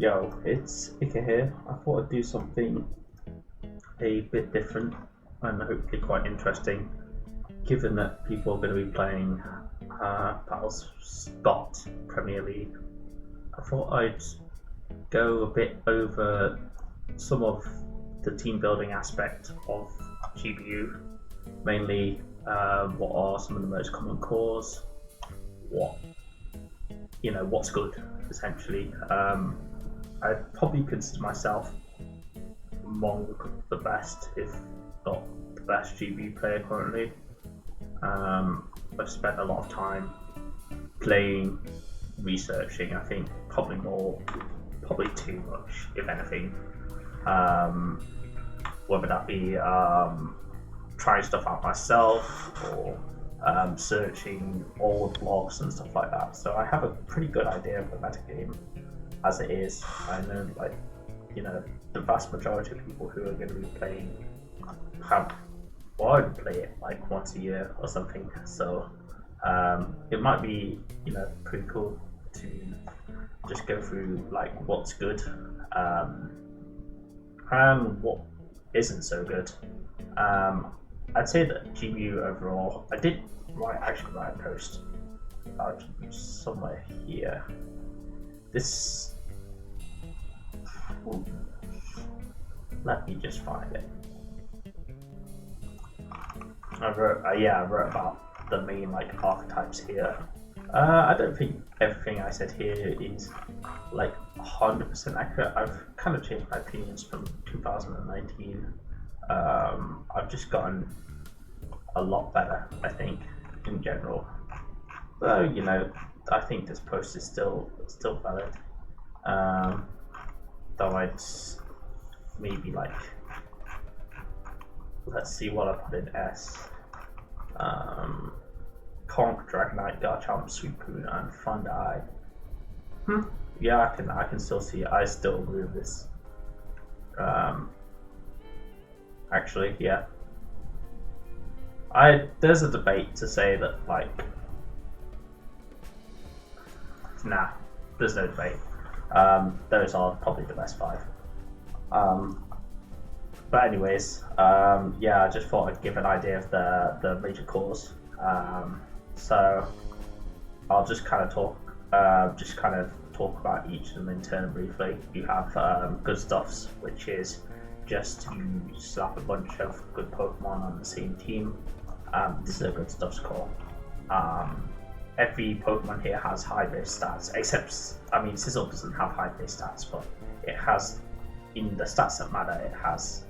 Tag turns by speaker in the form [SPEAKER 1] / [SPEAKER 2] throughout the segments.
[SPEAKER 1] Yo, it's Ika here. I thought I'd do something a bit different and hopefully quite interesting, given that people are going to be playing Battlespot Premier League. I thought I'd go a bit over some of the team building aspect of GBU, mainly what are some of the most common cores, what what's good essentially. I'd probably consider myself among the best, if not the best GBU player currently. I've spent a lot of time playing, researching. I think probably too much, if anything. Whether that be trying stuff out myself or searching old blogs and stuff like that. So I have a pretty good idea of the meta game as it is. I know, the vast majority of people who are going to be playing have would play it like once a year or something. So it might be pretty cool to just go through like what's good and what isn't so good. I'd say that GBU overall, I did actually write a post about GBU somewhere here. Let me just find it. I wrote about the main archetypes here. I don't think everything I said here is 100% accurate. I've kind of changed my opinions from 2019. I've just gotten a lot better, I think, in general. Though, I think this post is still valid. Though I'd maybe let's see what I put in S. Conk, Dragonite, Garchomp, Suicune, and Fundai. Yeah, I can still see it. I still agree with this. Actually, yeah. There's a debate to say that nah, there's no debate. Those are probably the best five. But anyways, I just thought I'd give an idea of the major cores. So I'll just kind of talk about each of them in turn briefly. You have good stuffs, which is just you slap a bunch of good Pokemon on the same team. This is a good stuffs core. Every Pokemon here has high base stats, except Sizzle doesn't have high base stats, but it has, in the stats that matter, it has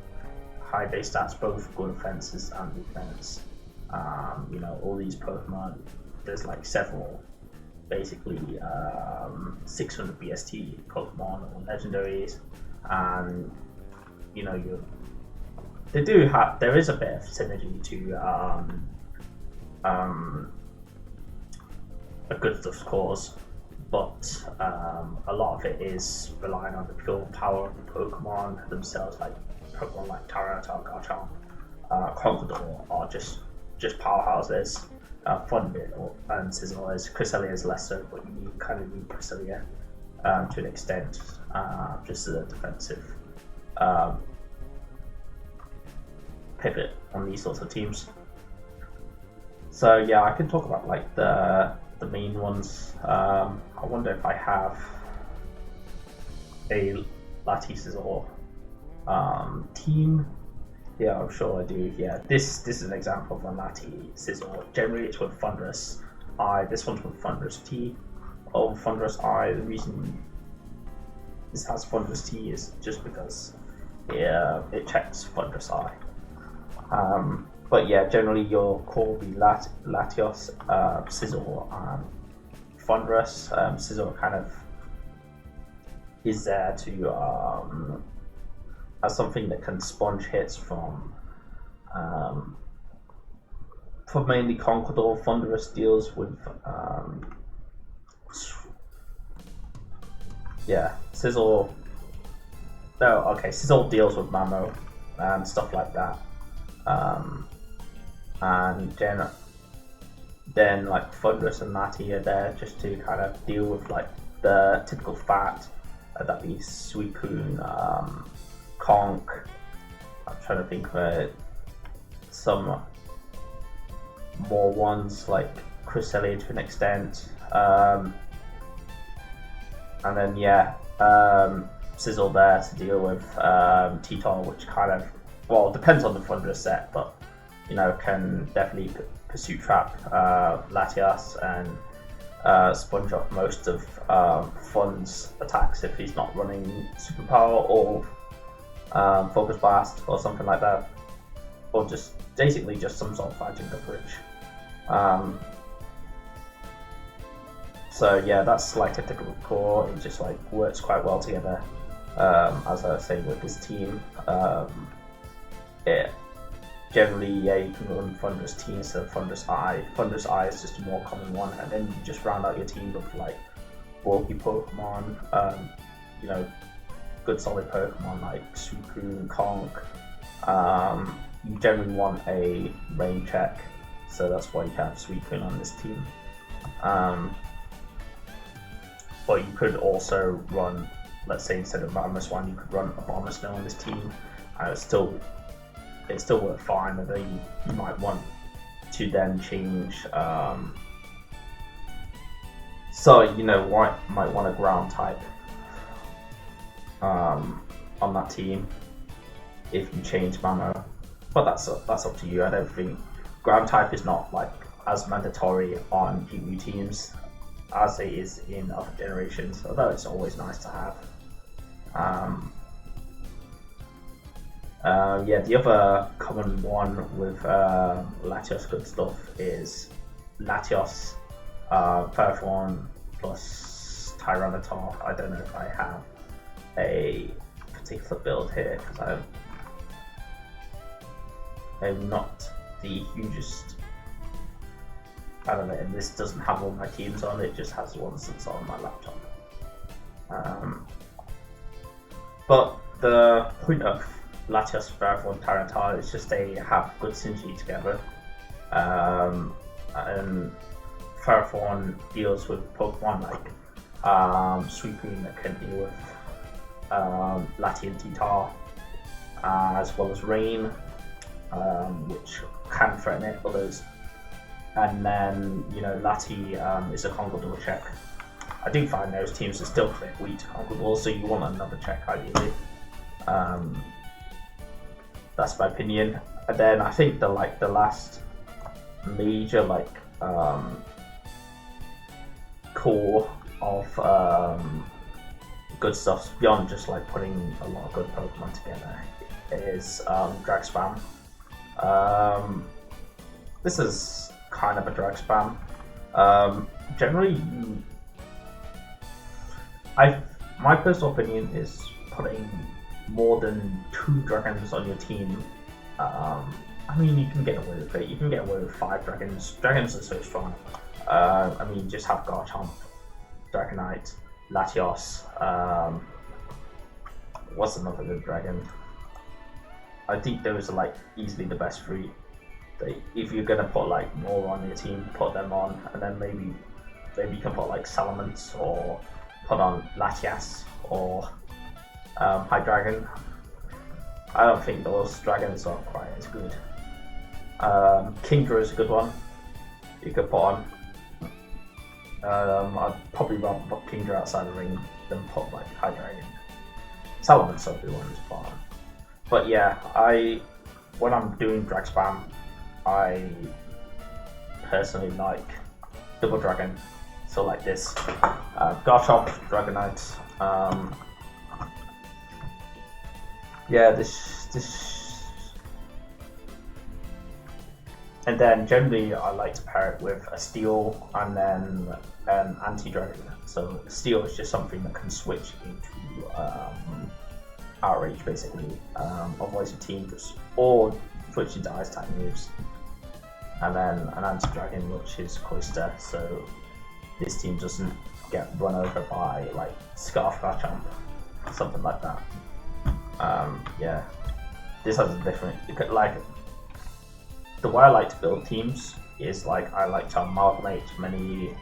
[SPEAKER 1] high base stats, both good offenses and defense. All these Pokemon, there's several, basically 600 BST Pokemon or legendaries, and there is a bit of synergy to a good stuff cause, but a lot of it is relying on the pure power of the Pokemon themselves, like Pokemon like Tyranitar, Garchomp, Conkeldurr are just powerhouses. Thunderbit and Sizzle is Cresselia is less so, but you kind of need Cresselia to an extent, just as a defensive pivot on these sorts of teams. So yeah, I can talk about the main ones. I wonder if I have a Lati Sizzle team. Yeah, I'm sure I do. Yeah, this is an example of a Lati Sizzle. Generally it's with Thunderous I. This one's with Thunderous T. Oh, Thunderous I. The reason this has Thunderous T is just because it checks Thunderous I. But yeah, generally your core will be Latios, Sizzle, and Thunderous. Sizzle kind of is there to as something that can sponge hits from mainly Conkeldurr. Thunderous deals with Sizzle. No, okay, Sizzle deals with Mamo and stuff like that. And then Thunderous and Lati are there just to kind of deal with the typical fat could that be? Suicune, Conk. I'm trying to think of some more ones like Cresselia to an extent. And then Sizzle there to deal with T-Tar, which kind of, well, depends on the Thunderous set, but can definitely Pursuit Trap Latias and sponge off most of Fun's attacks if he's not running Superpower or Focus Blast or something like that, or just basically just some sort of fighting coverage. So yeah, that's like a typical core. It just like works quite well together. As I was saying with this team, generally, you can run Thunderous T instead of Thunderous Eye. Thunderous Eye is just a more common one, and then you just round out your team with like bulky Pokemon, good solid Pokemon like Suicune, Conk. You generally want a rain check, so that's why you have Suicune on this team. But you could also run, let's say instead of Abomaswan, you could run Abomasnow on this team, and it still work fine. And then you might want to then change. Might want a ground type on that team if you change Mamo, but that's up to you. I don't think ground type is not like as mandatory on GBU teams as it is in other generations, although it's always nice to have. The other common one with Latios good stuff is Latios, Ferrothorn plus Tyranitar. I don't know if I have a particular build here because I'm not the hugest. I don't know, and this doesn't have all my teams on, it just has the ones that's on my laptop. But the point of Latios, Ferrothorn, Tyranitar is just they have good synergy together. And Ferrothorn deals with Pokemon like Suicune that can deal with Lati and T-Tar, as well as Rain, which can threaten it, others. And then, Lati is a Congo double check. I do find those teams are still quite weak to Congo balls, so you want another check ideally. That's my opinion. And then I think the last major core of good stuff beyond just like putting a lot of good Pokemon together is drag spam. This is kind of a drag spam. Generally, my personal opinion is putting more than 2 dragons on your team. You can get away with it. You can get away with 5 dragons. Dragons are so strong. Just have Garchomp, Dragonite, Latios. What's another good dragon? I think those are like easily the best 3. If you're gonna put like more on your team, put them on, and then maybe you can put like Salamence or put on Latias or Hydreigon. I don't think those dragons are quite as good. Kingdra is a good one you could put on. I'd probably rather put Kingdra outside the ring than put like Hydreigon. Salamence would be one to put on. But yeah, when I'm doing drag spam, I personally like double dragon. So like this, Garchomp, Dragonite. This, and then generally I like to pair it with a Steel and then an anti-dragon. So Steel is just something that can switch into Outrage basically. Otherwise your team just or switch into Ice type moves. And then an anti-dragon, which is Cloyster, so this team doesn't get run over by like Scarf Garchomp, something like that. This has a different, like, the way I like to build teams is like I like to amalgamate many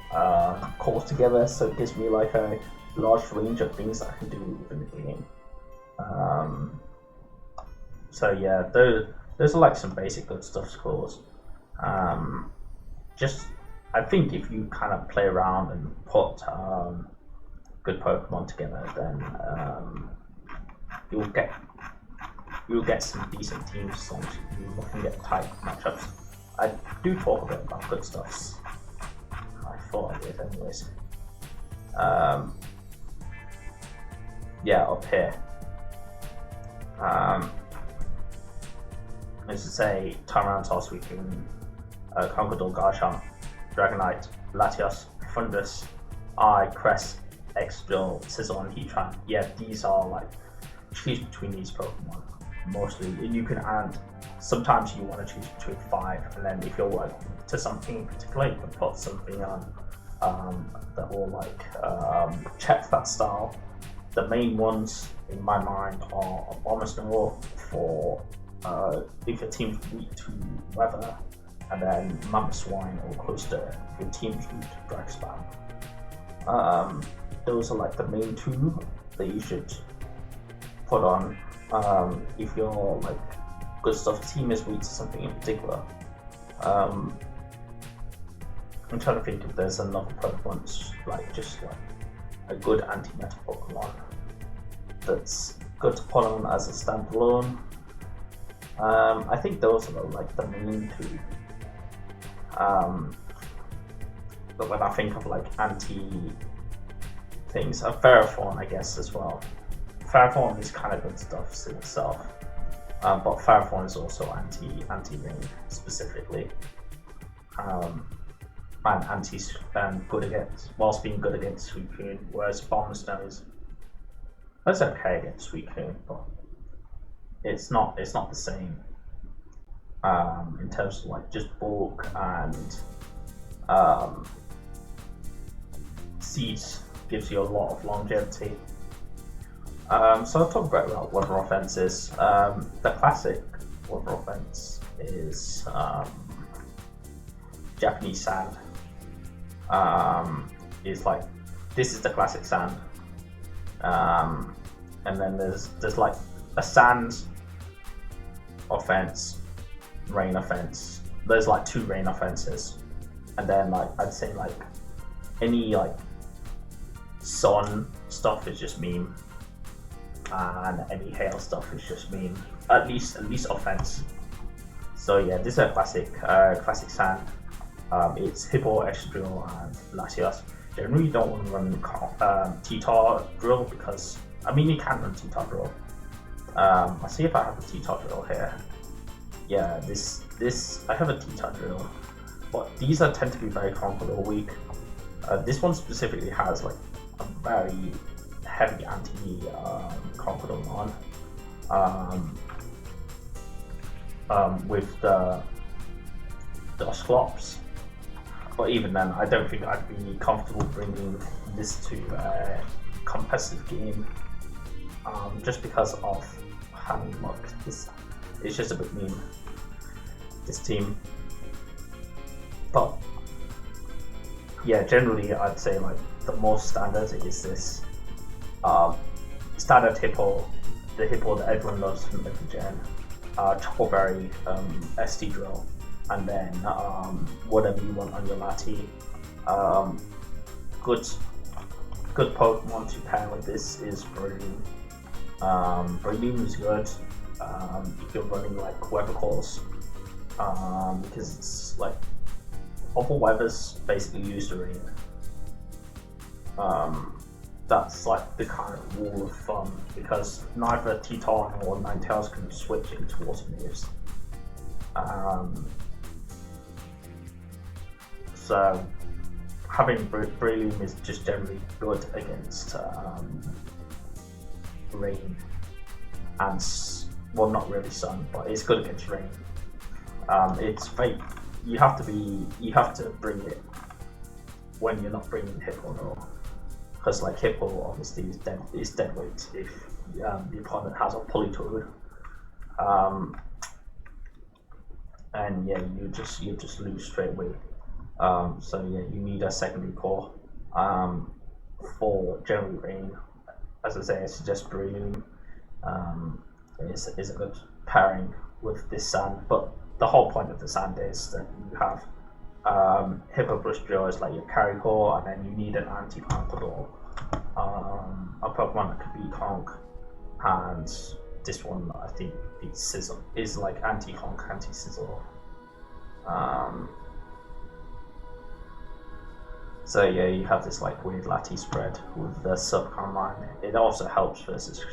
[SPEAKER 1] cores together, so it gives me like a large range of things I can do within the game. So yeah, those are like some basic good stuff scores. Just I think if you kind of play around and put good Pokemon together, then you'll get some decent teams as long as you're looking at tight matchups. I do talk a bit about good stuffs. I thought I did anyways. Yeah, up here. As to say, Tyrannosaurus Weakling, Conqueror, Garchomp, Dragonite, Latios, Fundus, Crest, Excadrill, Scizor, and Heatran. Yeah, these are like choose between these Pokemon mostly, and you can add. Sometimes you want to choose between 5, and then if you're like to something in particular, you can put something on that will like check that style. The main ones in my mind are Abomasnow for if your team's weak to weather, and then Mamoswine or Cluster if your team's weak to Drag Spam. Those are like the main 2 that you should put on if your like good stuff team is weak to something in particular. I'm trying to think if there's another Pokemon like just like a good anti-meta Pokemon that's good to put on as a standalone. I think those are like the main 2. But when I think of like anti things, Ferrothorn I guess as well. Ferrothorn is kind of good stuff in itself, but Ferrothorn is also anti-ring specifically, and good against, whilst being good against Suicune, whereas Abomasnow is okay against Suicune, but it's not the same in terms of like just bulk and Seeds gives you a lot of longevity. So I'll talk about weather offenses. The classic weather offense is Japanese sand. Is like this is the classic sand, and then there's like a sand offense, rain offense. There's like 2 rain offenses, and then like I'd say like any like sun stuff is just meme, and any hail stuff is just meme. At least offense. So yeah, this is a classic sand. It's Hippo, Excadrill, and Latios. Generally, you don't want to run T-Tar drill because I mean you can run T-Tar drill. I'll see if I have a T-Tar drill here. Yeah, this I have a T-Tar drill, but these tend to be very Conqueror weak. This one specifically has like a very heavy anti Conqueror on with the Dusclops. But even then, I don't think I'd be comfortable bringing this to a competitive game, just because of having luck. It's just a bit mean, this team. But yeah, generally I'd say like the most standard is this standard Hippo, the Hippo that everyone loves from every gen, Chocoberry, SD drill, and then whatever you want on your Lati. Good Pokemon to pair with this is Breloom. Breloom is good if you're running like Weather Calls, because it's like awful weathers basically use the rain. That's like the kind of rule of thumb, because neither T-Tar nor Ninetales can switch into water moves. So having Breloom is just generally good against rain and well, not really sun, but it's good against rain. It's fake. You have to bring it when you're not bringing Hippo though, because like Hippo obviously is dead weight if the opponent has a Politoed. And yeah, you just lose straight away. So yeah, you need a secondary core. for general rain, as I say, I suggest Breloom is a good pairing with this sand. But the whole point of the sand is that you have Hippobrush is like your carry core, and then you need an anti-Conqueror, a Pokemon that could beat Conk, and this one I think beats Sizzle, is like anti-Conk, anti-Sizzle. So yeah, you have this like weird Lati spread with the Subcombine. It also helps versus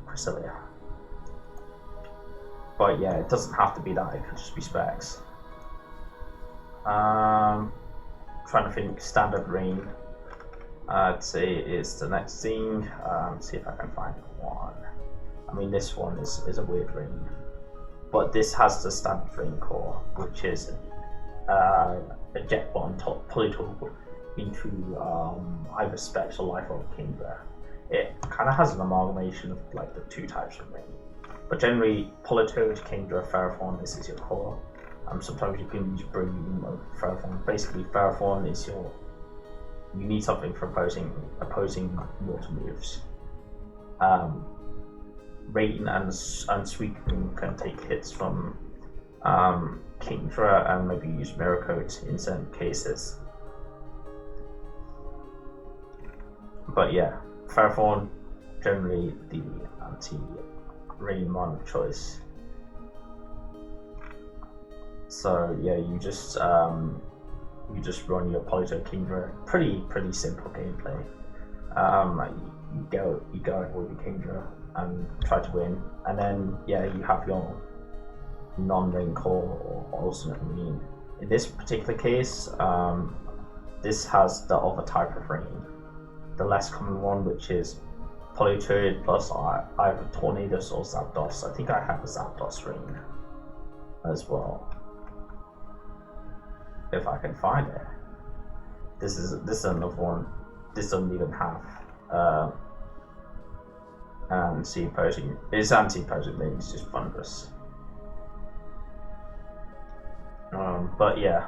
[SPEAKER 1] Cresselia. But yeah, it doesn't have to be that, it could just be specs. Trying to think, standard rain, I'd say is the next thing. See if I can find one. I mean, this one is a weird rain, but this has the standard rain core, which is a jet bond top Politoed into either Specs or Life or Kingdra. It kind of has an amalgamation of like the two types of rain, but generally Politoed, Kingdra, Ferrothorn, this is your core. Sometimes you can use Breloom or Ferrothorn. Basically, Ferrothorn is you need something for opposing water moves. Rain and Suicune can take hits from Kingdra and maybe use Mirror Coat in certain cases. But yeah, Ferrothorn, generally the anti-rain mon of choice. So yeah, you just run your Politoed Kingdra. Pretty simple gameplay. You go in with your Kingdra and try to win, and then yeah, you have your non-rain core or alternate rain. In this particular case, this has the other type of rain, the less common one, which is Politoed plus either Tornadus or Zapdos. I think I have a Zapdos rain as well, if I can find it. This is another one. This doesn't even have anti-opposing. It's anti-opposing rain. It's just thunderous. But yeah,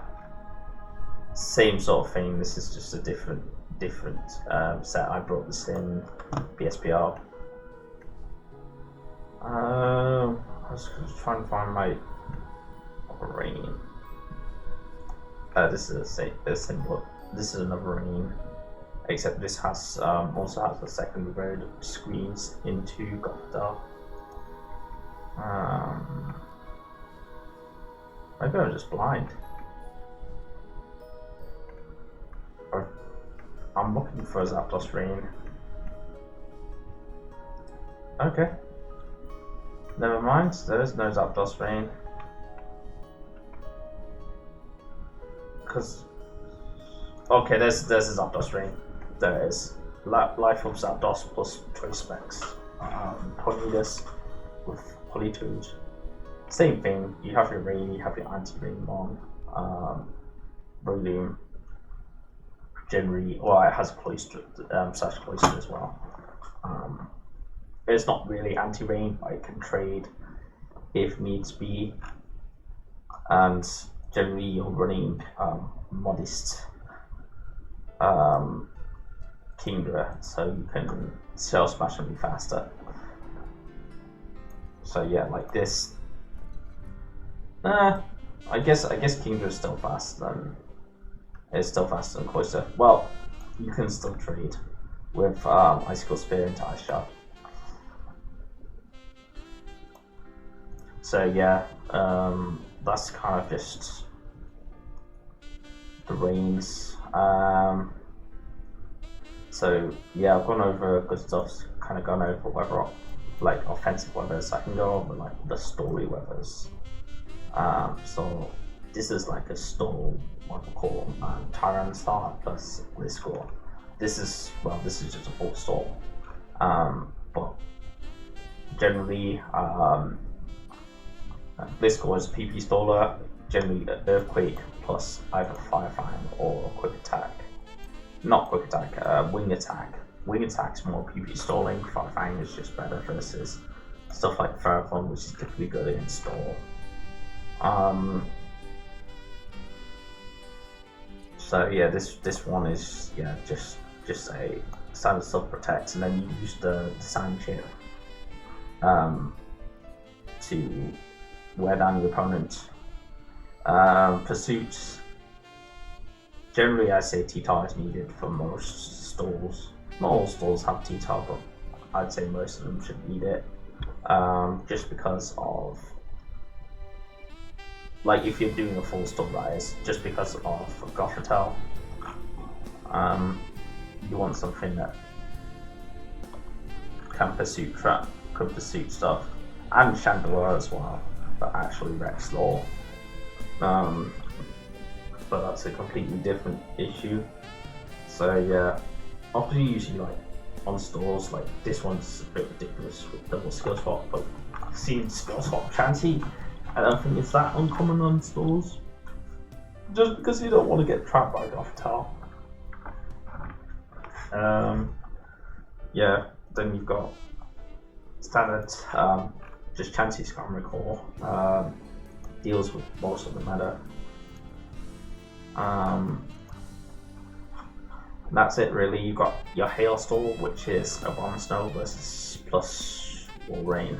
[SPEAKER 1] same sort of thing. This is just a different set. I brought this in BSPR. I was trying to find my rain. This is a symbol. This is another rain, except this has also has the secondary road screens into Gothdar. Maybe I'm just blind. Or I'm looking for a Zapdos rain. Okay. Never mind, there is no Zapdos rain. Okay, there's a Zapdos rain. There it is. Life of Zapdos plus Choice Specs. Tornadus with Politoed. Same thing. You have your rain, you have your anti-rain mon. Breloom. Generally, well, it has Cloister slash Cloister as well. It's not really anti-rain, but it can trade if needs be. And generally, you're running modest Kingdra, so you can Shell Smash and be faster. So yeah, like this. I guess Kingdra is still faster than Cloister. Well, you can still trade with Icicle Spear into Ice Shard. So yeah, that's kind of just the rains. So yeah, I've gone over good stuff. Kind of gone over weather, like offensive weathers. I can go over like the story weathers. So this is like a storm, what we call Tyrant Star plus Gliscor. This is just a full storm. But generally, Gliscor is a PP staller. Generally, Earthquake plus either Fire Fang or Quick Attack. Not Quick Attack, Wing Attack. Wing Attack's more PP stalling. Fire Fang is just better versus stuff like Ferrothorn, which is typically good against stall. So yeah, this one is just just a standard sub protect, and then you use the design chip to wear down your opponent. Pursuit, generally I say T-tar is needed for most stalls. Not all stalls have T-tar, but I'd say most of them should need it. Just because of, like, if you're doing a full stall rise, just because of Gothratel, you want something that can pursuit trap, could pursuit stuff, and Chandelier as well, but actually wrecks law. But that's a completely different issue. So yeah, often usually like on stalls, like this one's a bit ridiculous with double skill swap, but I've seen skill swap Chanty, I don't think it's that uncommon on stalls. Just because you don't want to get trapped by Gothratel. Yeah, then you've got standard just Chanty Scrum Recall, deals with most of the meta. That's it really. You've got your Hailstall, which is a Bomb Snow versus plus War Rain.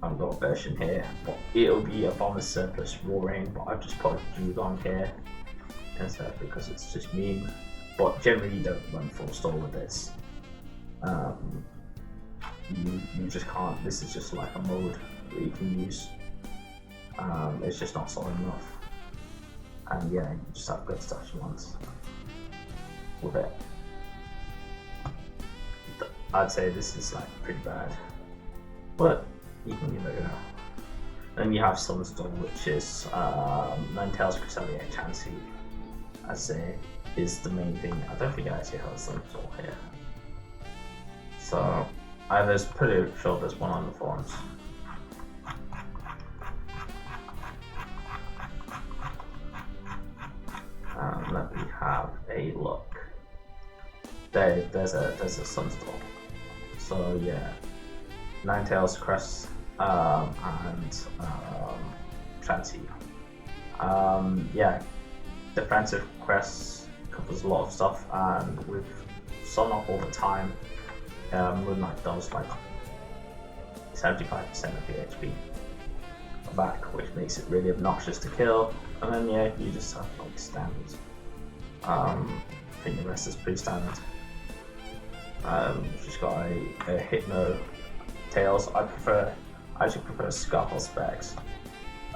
[SPEAKER 1] I've got a version here, but it'll be a Bomber Surplus War Rain, but I've just put a Dugong here instead because it's just meme. But generally you don't run full stall with this. You just can't. This is just like a mode that you can use. It's just not solid enough. And yeah, you just have good stuff you want with it. I'd say this is like pretty bad, but you can give it a go. Then you have Sunstall, which is Ninetales, Cresselia, Chansey. I'd say is the main thing. I don't think I actually have a Sunstall here, so I was pretty sure there's one on the forums. Let me have a look. There's a Sunstall. So yeah, Ninetales, Crest, and Chansey. Yeah, defensive Crest covers a lot of stuff, and with Sun off all the time, Moonlight does like 75% of the HP back, which makes it really obnoxious to kill. And then yeah, you just have like standards. I think the rest is pretty standard. Just got a Hypno Tails. I actually prefer Scuffle Specs,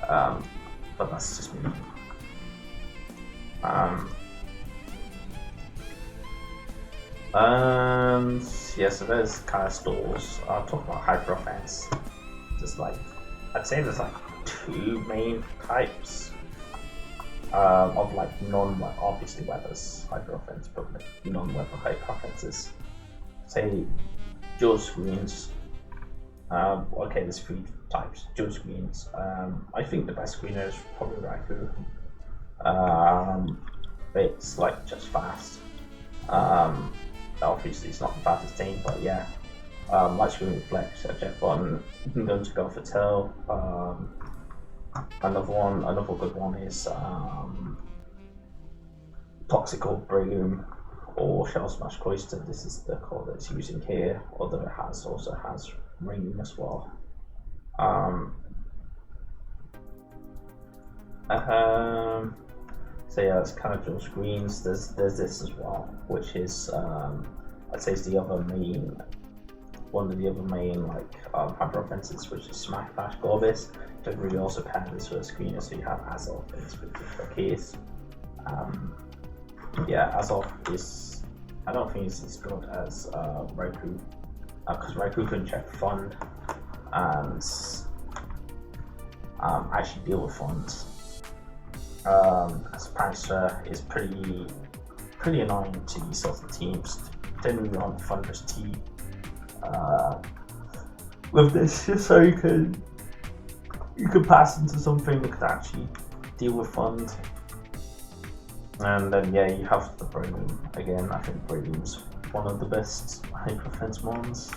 [SPEAKER 1] but that's just me. Yeah, so there's kind of stalls. I'll talk about Hyper Offense. Just like, I'd say there's like two main types of like obviously weathers Hyper Offense, but like non-weather Hyper Offenses. Say dual screens. Okay, there's three types. Dual screens. I think the best screener is probably Raikou. It's like just fast. Obviously it's not the fastest thing, but yeah. Light screen reflex, jet button. You can go to Gothratel. Another good one is Toxical Breloom or Shell Smash Cloister. This is the card that's using here, although it also has Ring as well. So yeah, it's kind of dual screens. There's this as well, which is I'd say it's one of the other main like hyper offenses, which is Smash Bash Gorbis. Don't really also pair this with a screener, so you have Azov in this particular case. Yeah, Azov is, I don't think it's as good as Raikou, because Raikou can check Fund and actually deal with funds. As Prankster is pretty annoying to these sorts of teams. Don't really want Thunderous T with this, just so you could pass into something that could actually deal with fund. And then yeah, you have the Breloom again. I think Breloom's one of the best hyper offense ones.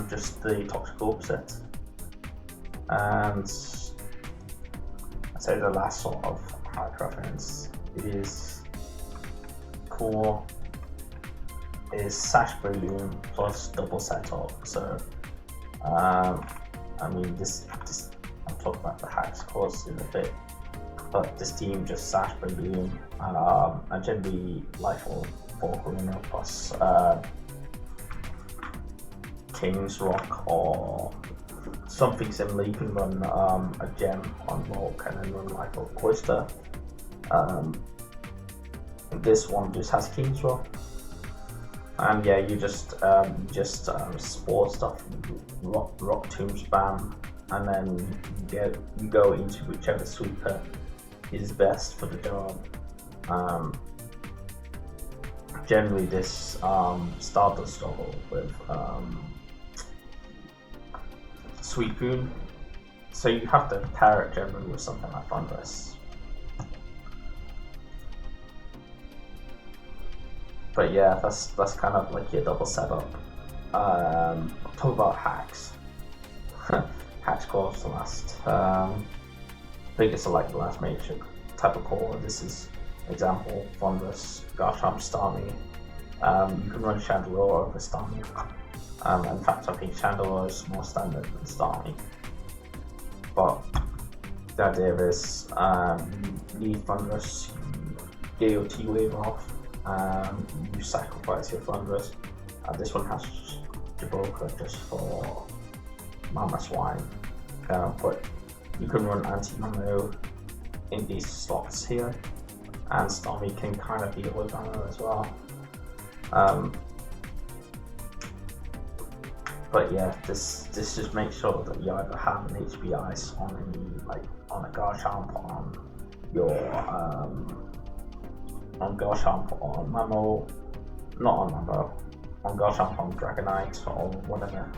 [SPEAKER 1] Just the Toxic Orb set. And I'd say the last sort of hyper offense is Core is Sash Brilliant plus double setup. So I mean this I'll talk about the hacks course in a bit, but this team just Sash Brilliant and generally Life for Arena plus King's Rock or something similar. You can run a gem on Rock and then run Life of Cloister. This one just has King's Rock, and yeah, you just sport stuff, rock tomb spam, and then you go into whichever sweeper is best for the job. Generally, this Stardust struggle with Sweepoon, so you have to pair it generally with something like Thunderous. But yeah, that's kind of like your double setup. Talk about hacks. Hacks course the last. I think it's like the last major type of core. This is example Thunderous, Garchomp, Starmie. You can run Chandelure over Starmie. In fact, I think Chandelure is more standard than Starmie. But the idea is you need Thunderous, you get your T-Wave off, you sacrifice your Thunderous. This one has Jabroka just for Mama Swine, but you can run Anti-Mamo in these slots here, and Starmie can kind of deal with Mamo as well. But yeah, this just makes sure that you either have an HP Ice on on a Garchomp, on your on Garchomp, on Mamo, not on Mamo, on Garchomp, on Dragonite or whatever.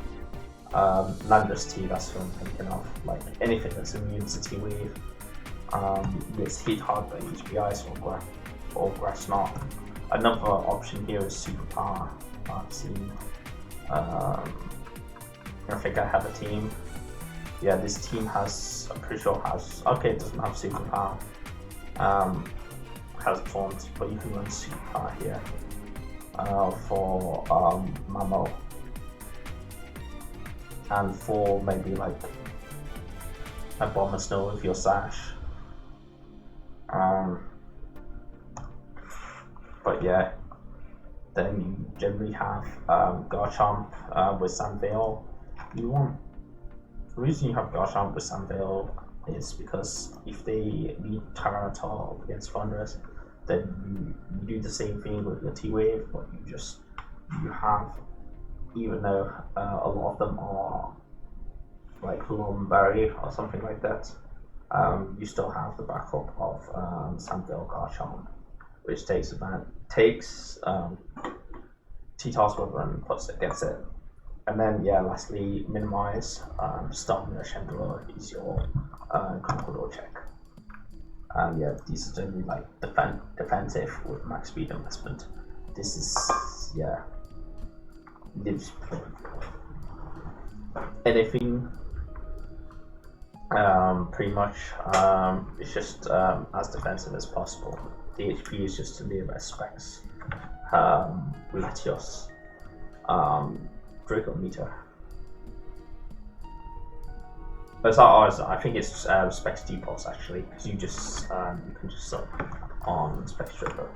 [SPEAKER 1] Landorus T, that's what I'm thinking of. Like anything that's immune to T-Wave. It's hit hard by HP Ice or Grass Knot. Another option here is Superpower. I've seen. I think I have a team. Yeah, this team has, I'm pretty sure has, okay, it doesn't have Superpower. Has Taunt, but you can run Superpower here for Mamo. And for maybe like a Bomber Snow with your Sash. But yeah, then you generally have Garchomp with Sandvale. The reason you have Garchomp with Sandvale is because if they need Tyranitar against Thunderous, then you do the same thing with your T-Wave, but you have, even though a lot of them are like Lumberry or something like that, you still have the backup of Sandvale Garchomp, which takes T-Task and puts it against it. And then yeah, lastly, minimize. Starting with Chandelure is your Conqueror check. And yeah, these are generally like defensive with max speed investment. This is lives anything. Pretty much. It's just as defensive as possible. The HP is just to near specs. Latios. Draco Meter. I think it's Specs Depulse actually, because you can just suck on Specs Draco.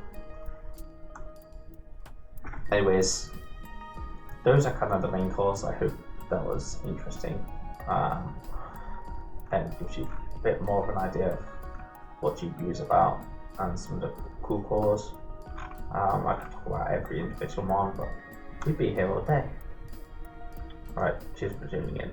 [SPEAKER 1] Anyways, those are kind of the main cores. I hope that was interesting, and gives you a bit more of an idea of what GBU is about and some of the cool cores. I could talk about every individual one, but we'd be here all day. Alright, cheers for tuning in.